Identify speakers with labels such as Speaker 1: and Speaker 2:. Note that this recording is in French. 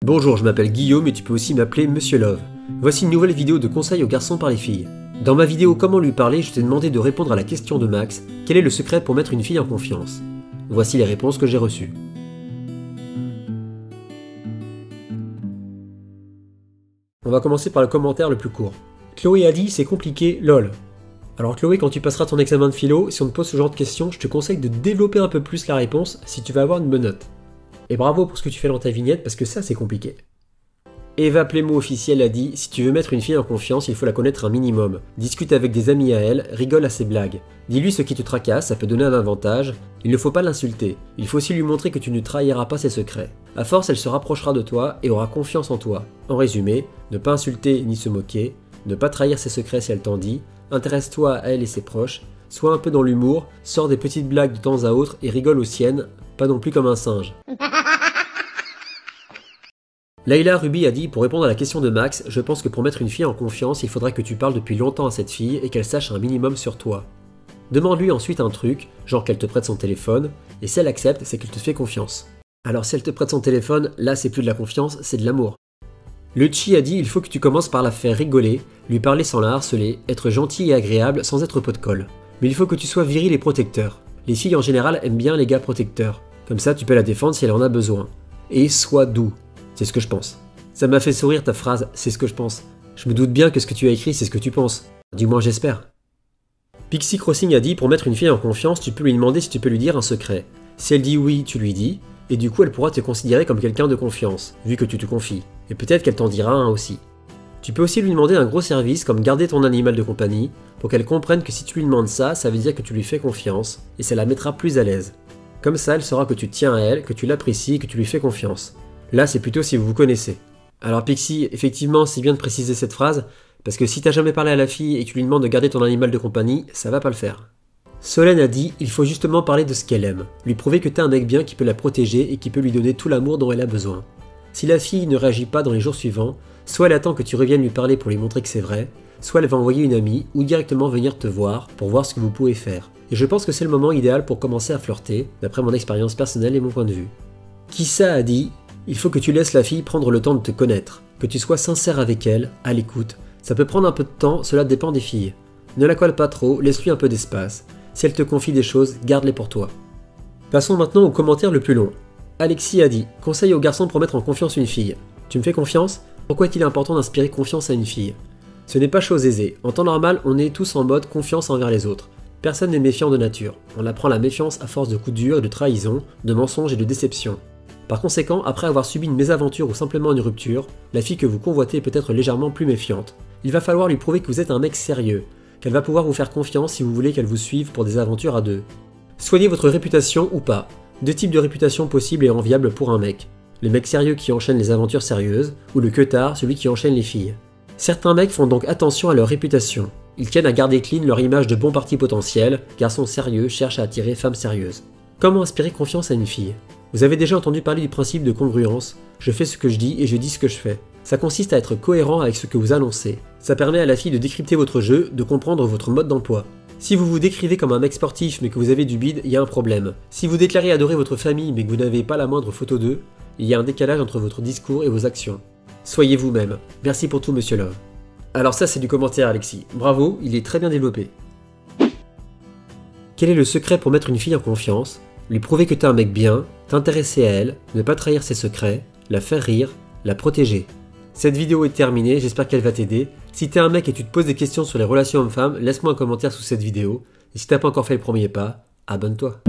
Speaker 1: Bonjour, je m'appelle Guillaume et tu peux aussi m'appeler Monsieur Love. Voici une nouvelle vidéo de conseils aux garçons par les filles. Dans ma vidéo Comment lui parler, je t'ai demandé de répondre à la question de Max, quel est le secret pour mettre une fille en confiance? Voici les réponses que j'ai reçues. On va commencer par le commentaire le plus court. Chloé a dit c'est compliqué, lol. Alors Chloé, quand tu passeras ton examen de philo, si on te pose ce genre de questions, je te conseille de développer un peu plus la réponse si tu vas avoir une bonne note. Et bravo pour ce que tu fais dans ta vignette parce que ça c'est compliqué. Eva Plémo officielle a dit si tu veux mettre une fille en confiance, il faut la connaître un minimum. Discute avec des amis à elle, rigole à ses blagues. Dis-lui ce qui te tracasse, ça peut donner un avantage. Il ne faut pas l'insulter. Il faut aussi lui montrer que tu ne trahiras pas ses secrets. À force, elle se rapprochera de toi et aura confiance en toi. En résumé, ne pas insulter ni se moquer, ne pas trahir ses secrets si elle t'en dit, intéresse-toi à elle et ses proches, sois un peu dans l'humour, sors des petites blagues de temps à autre et rigole aux siennes, pas non plus comme un singe. Layla Ruby a dit, pour répondre à la question de Max, je pense que pour mettre une fille en confiance, il faudra que tu parles depuis longtemps à cette fille et qu'elle sache un minimum sur toi. Demande-lui ensuite un truc, genre qu'elle te prête son téléphone, et si elle accepte, c'est qu'elle te fait confiance. Alors si elle te prête son téléphone, là c'est plus de la confiance, c'est de l'amour. Le Chi a dit, il faut que tu commences par la faire rigoler, lui parler sans la harceler, être gentil et agréable sans être pot de colle. Mais il faut que tu sois viril et protecteur. Les filles en général aiment bien les gars protecteurs. Comme ça tu peux la défendre si elle en a besoin. Et sois doux. C'est ce que je pense. Ça m'a fait sourire ta phrase, c'est ce que je pense. Je me doute bien que ce que tu as écrit, c'est ce que tu penses. Du moins j'espère. Pixie Crossing a dit, pour mettre une fille en confiance, tu peux lui demander si tu peux lui dire un secret. Si elle dit oui, tu lui dis, et du coup elle pourra te considérer comme quelqu'un de confiance, vu que tu te confies. Et peut-être qu'elle t'en dira un aussi. Tu peux aussi lui demander un gros service comme garder ton animal de compagnie, pour qu'elle comprenne que si tu lui demandes ça, ça veut dire que tu lui fais confiance, et ça la mettra plus à l'aise. Comme ça, elle saura que tu tiens à elle, que tu l'apprécies et que tu lui fais confiance. Là, c'est plutôt si vous vous connaissez. Alors Pixie, effectivement, c'est bien de préciser cette phrase, parce que si t'as jamais parlé à la fille et que tu lui demandes de garder ton animal de compagnie, ça va pas le faire. Solène a dit, il faut justement parler de ce qu'elle aime, lui prouver que t'es un mec bien qui peut la protéger et qui peut lui donner tout l'amour dont elle a besoin. Si la fille ne réagit pas dans les jours suivants, soit elle attend que tu reviennes lui parler pour lui montrer que c'est vrai, soit elle va envoyer une amie ou directement venir te voir pour voir ce que vous pouvez faire. Et je pense que c'est le moment idéal pour commencer à flirter, d'après mon expérience personnelle et mon point de vue. Kissa a dit, il faut que tu laisses la fille prendre le temps de te connaître, que tu sois sincère avec elle, à l'écoute. Ça peut prendre un peu de temps, cela dépend des filles. Ne la colle pas trop, laisse-lui un peu d'espace. Si elle te confie des choses, garde-les pour toi. Passons maintenant au commentaire le plus long. Alexis a dit, conseil aux garçons pour mettre en confiance une fille. Tu me fais confiance? Pourquoi est-il important d'inspirer confiance à une fille? Ce n'est pas chose aisée. En temps normal, on est tous en mode confiance envers les autres. Personne n'est méfiant de nature. On apprend la méfiance à force de coups durs et de trahison, de mensonges et de déceptions. Par conséquent, après avoir subi une mésaventure ou simplement une rupture, la fille que vous convoitez est peut-être légèrement plus méfiante. Il va falloir lui prouver que vous êtes un mec sérieux, qu'elle va pouvoir vous faire confiance si vous voulez qu'elle vous suive pour des aventures à deux. Soignez votre réputation ou pas. Deux types de réputation possibles et enviables pour un mec. Le mec sérieux qui enchaîne les aventures sérieuses, ou le queutard, celui qui enchaîne les filles. Certains mecs font donc attention à leur réputation. Ils tiennent à garder clean leur image de bon parti potentiel, garçon sérieux cherche à attirer femme sérieuse. Comment inspirer confiance à une fille? Vous avez déjà entendu parler du principe de congruence. Je fais ce que je dis et je dis ce que je fais. Ça consiste à être cohérent avec ce que vous annoncez. Ça permet à la fille de décrypter votre jeu, de comprendre votre mode d'emploi. Si vous vous décrivez comme un mec sportif mais que vous avez du bide, il y a un problème. Si vous déclarez adorer votre famille mais que vous n'avez pas la moindre photo d'eux, il y a un décalage entre votre discours et vos actions. Soyez vous-même. Merci pour tout, Monsieur Love. Alors ça, c'est du commentaire, Alexis. Bravo, il est très bien développé. Quel est le secret pour mettre une fille en confiance? Lui prouver que t'es un mec bien, t'intéresser à elle, ne pas trahir ses secrets, la faire rire, la protéger. Cette vidéo est terminée, j'espère qu'elle va t'aider. Si t'es un mec et tu te poses des questions sur les relations hommes-femmes, laisse-moi un commentaire sous cette vidéo. Et si t'as pas encore fait le premier pas, abonne-toi.